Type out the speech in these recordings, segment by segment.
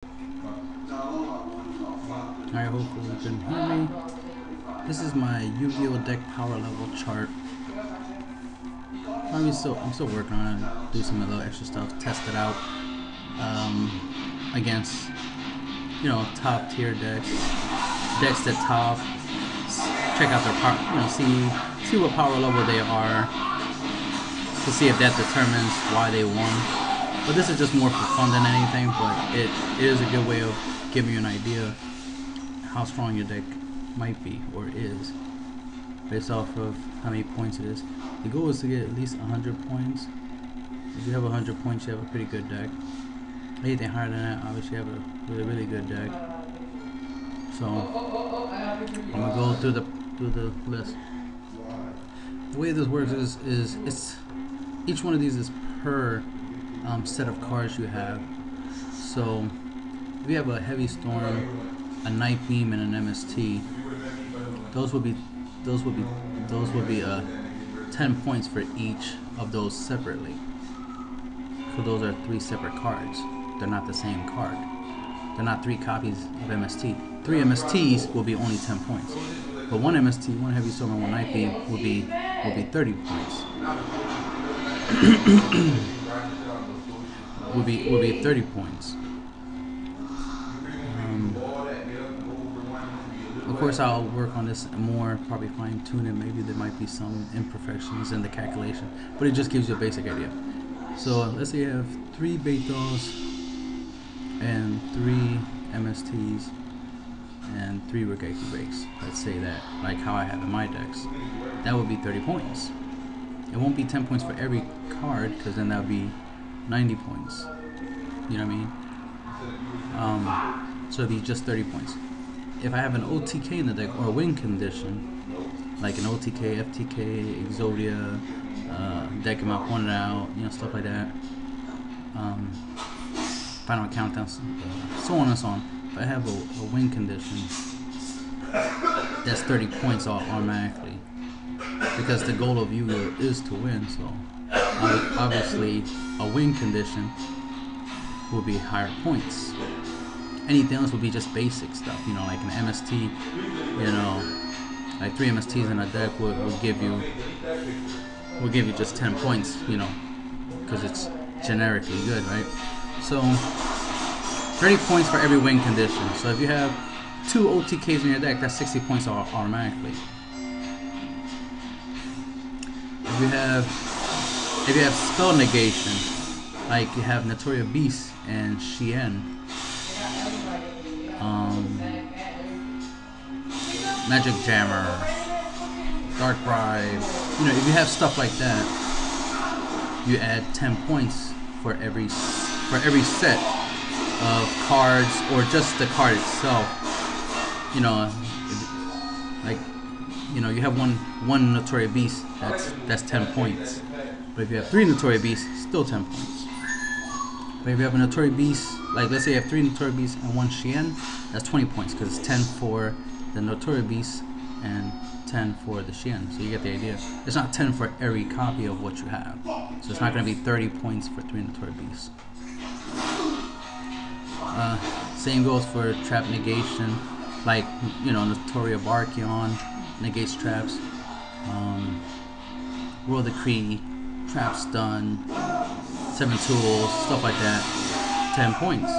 Alright, hopefully you can hear me. This is my Yu-Gi-Oh deck power level chart. I'm still working on it, do some of the extra stuff, test it out against, you know, top tier decks that top. Check out their power, see what power level they are, to see if that determines why they won. But this is just more for fun than anything. But it is a good way of giving you an idea how strong your deck might be or is, based off of how many points it is. The goal is to get at least 100 points. If you have 100 points, you have a pretty good deck. Anything higher than that, obviously you have a really good deck. So I'm gonna go through the list. The way this works is it's each one of these is per set of cards you have. So if you have a Heavy Storm, a Night Beam, and an MST, those would be 10 points for each of those separately. So those are 3 separate cards. They're not the same card. They're not 3 copies of MST. 3 MSTs will be only 10 points. But one MST, one Heavy Storm, and one Night Beam will be 30 points. will be 30 points. Of course, I'll work on this more, probably fine tune it. Maybe there might be some imperfections in the calculation, but it just gives you a basic idea. So let's say you have 3 Betos and 3 MSTs and 3 Regeki Breaks. Let's say that, like how I have in my decks. That would be 30 points. It won't be 10 points for every card, because then that would be 90 points. You know what I mean? So it'd be just 30 points. If I have an OTK in the deck, or a win condition, like an OTK, FTK, Exodia, deck him out, point it out, you know, stuff like that. Final countdown, so on and so on. If I have a win condition, that's 30 points automatically, because the goal of YUGIOH is to win. So obviously a win condition will be higher points. Anything else would be just basic stuff, you know, like an MST, you know, like 3 MSTs in a deck will give you just 10 points, you know, because it's generically good, right? So 30 points for every win condition. So if you have 2 OTKs in your deck, that's 60 points automatically. If you have spell negation, like you have Notoria Beast and Shien, Magic Jammer, Dark Bribe, you know, if you have stuff like that, you add 10 points for every set of cards, or just the card itself. You know, like, you know, you have one Notoria Beast, that's 10 points. But if you have 3 Notoria Beasts, still 10 points. But if you have a Notoria Beast, like let's say you have 3 Notoria Beasts and 1 Shien, that's 20 points, because it's 10 for the Notoria Beast and 10 for the Shien. So you get the idea. It's not 10 for every copy of what you have. So it's not going to be 30 points for 3 Notoria Beasts. Same goes for trap negation, like, you know, Notoria Barkion negates traps, World Decree, trap stun, 7 tools, stuff like that, 10 points.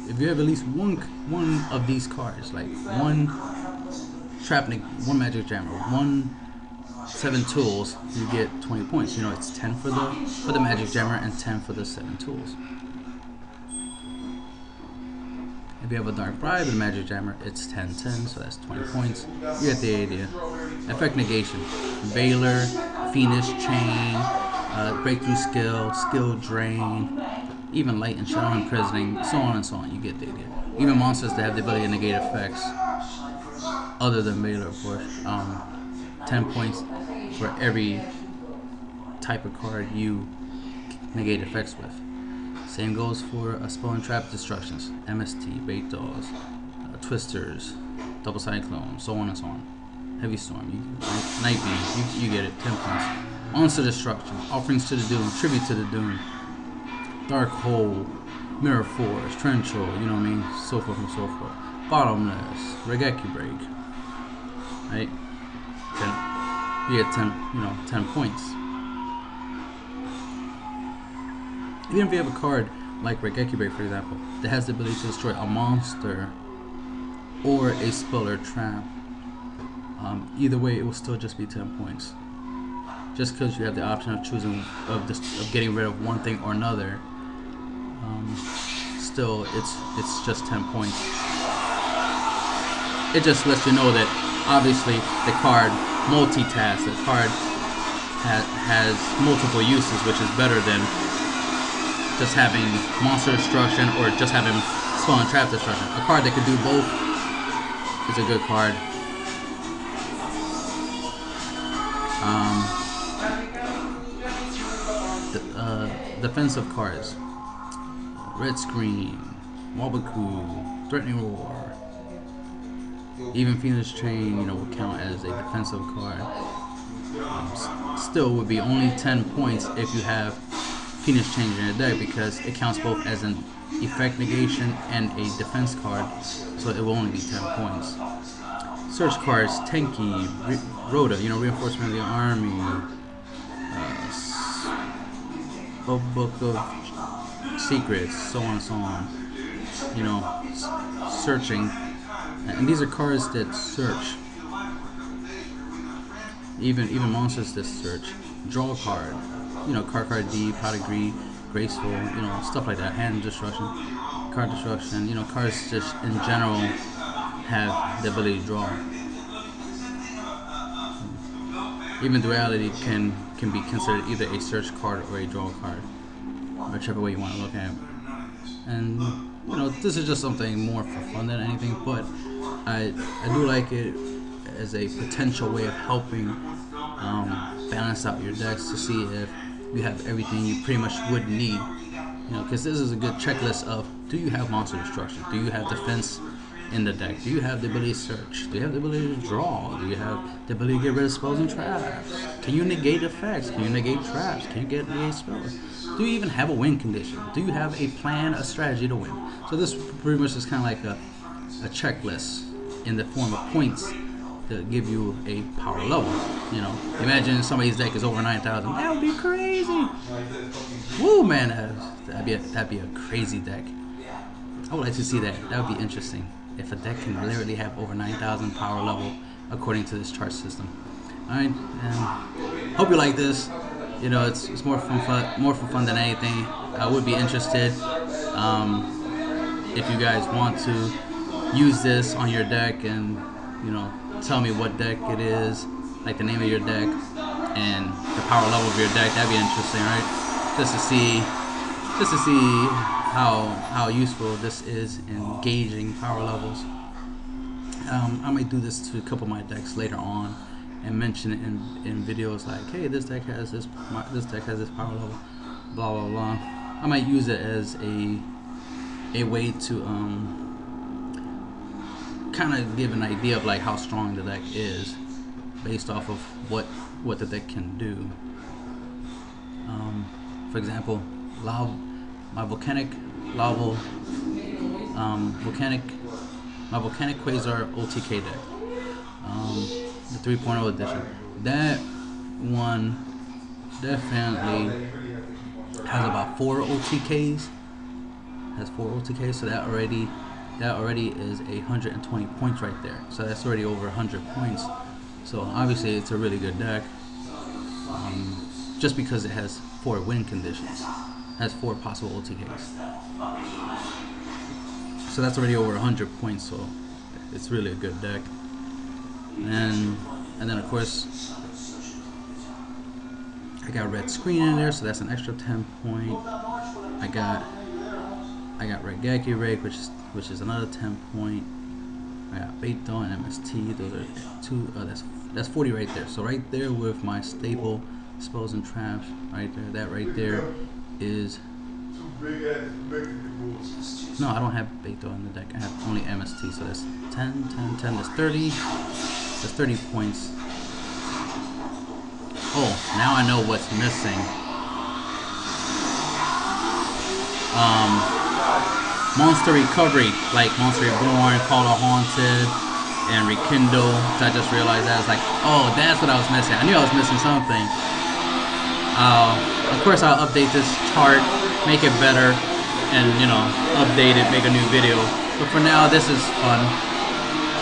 If you have at least one of these cards, like one Magic Jammer, 1 7 tools, you get 20 points. You know, it's 10 for the Magic Jammer and 10 for the 7 tools. If you have a Dark Bribe and Magic Jammer, it's 10-10, so that's 20 points. You get the idea. Effect negation, Veiler, Fiendish Chain, Breakthrough Skill, Skill Drain, even Light and Shadow Imprisoning, so on and so on. You get the idea. Even monsters that have the ability to negate effects, other than Veiler, of course. 10 points for every type of card you negate effects with. Same goes for spell and trap destructions, MST, Betos, Twisters, Double Cyclone, so on and so on. Heavy Storm, Night Beam, you get it, 10 points. Monster Destruction, Offerings to the Doom, Tribute to the Doom, Dark Hole, Mirror Force, Trenchal, you know what I mean, so forth and so forth. Bottomless, Regeki Break, right? You get 10 points. Even if you have a card like Regeki Break, for example, that has the ability to destroy a monster or a spell or trap, either way, it will still just be 10 points. Just because you have the option of choosing of getting rid of one thing or another, still it's just 10 points. It just lets you know that obviously the card multitasks. The card has multiple uses, which is better than just having monster destruction or just having spell and trap destruction. A card that could do both is a good card. Defensive cards. Red Screen, Wabaku, Threatening Roar. Even Phoenix Chain, would count as a defensive card. Still would be only 10 points if you have Phoenix Chain in your deck, because it counts both as an effect negation and a defense card, so it will only be 10 points. Search cards, Tenki, Rhoda, Reinforcement of the Army, Book of Secrets, so on and so on. Searching. And these are cards that search. Even monsters that search. Draw a card. Card D, Pedigree, Graceful, stuff like that. Hand destruction, card destruction. Cards just in general have the ability to draw. Even Duality can be considered either a search card or a draw card, whichever way you want to look at it. And this is just something more for fun than anything, but I do like it as a potential way of helping balance out your decks to see if you have everything you pretty much would need. Because this is a good checklist of: do you have monster destruction? Do you have defense in the deck? Do you have the ability to search? Do you have the ability to draw? Do you have the ability to get rid of spells and traps? Can you negate effects? Can you negate traps? Can you negate spells? Do you even have a win condition? Do you have a plan, a strategy to win? So this pretty much is kind of like a checklist in the form of points to give you a power level. Imagine somebody's deck is over 9,000. That would be crazy. Woo, man, that'd be a crazy deck. I would like to see that. That would be interesting. If a deck can literally have over 9,000 power level according to this chart system. Alright, and hope you like this. It's more for fun than anything. I would be interested if you guys want to use this on your deck and tell me what deck it is, like the name of your deck and the power level of your deck. That'd be interesting, right? Just to see how useful this is in gauging power levels. I might do this to a couple of my decks later on and mention it in videos like, hey, this deck has this power level, blah blah blah. I might use it as a way to kind of give an idea of like how strong the deck is based off of what the deck can do. For example, my volcanic Quasar OTK deck, the 3.0 edition. That one definitely has about 4 OTKs. So that already is 120 points right there. So that's already over 100 points. So obviously it's a really good deck. Just because it has 4 win conditions, has 4 possible OTKs. So that's already over 100 points. So it's really a good deck. And then of course I got Red Screen in there, so that's an extra 10 point. I got Regeki Rake, which is another 10 point. I got Beito and MST. Those are 2. That's 40 right there. So right there with my staple spells and traps, right there. That right there is. No, I don't have Beito in the deck. I have only MST. So that's 10, 10, 10. That's 30. That's 30 points. Oh, now I know what's missing. Monster Recovery, like Monster Reborn, Call of Haunted, and Rekindle. So I just realized that. I was like, oh, that's what I was missing. I knew I was missing something. Of course, I'll update this chart, make it better, and, you know, update it, make a new video. But for now, this is fun.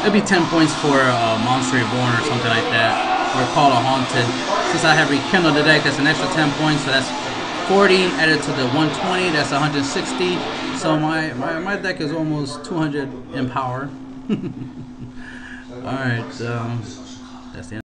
It'll be 10 points for Monster Reborn or something like that, or Call of Haunted. Since I have Rekindled the deck, that's an extra 10 points, so that's 40 added to the 120, that's 160. So my deck is almost 200 in power. Alright, that's the end.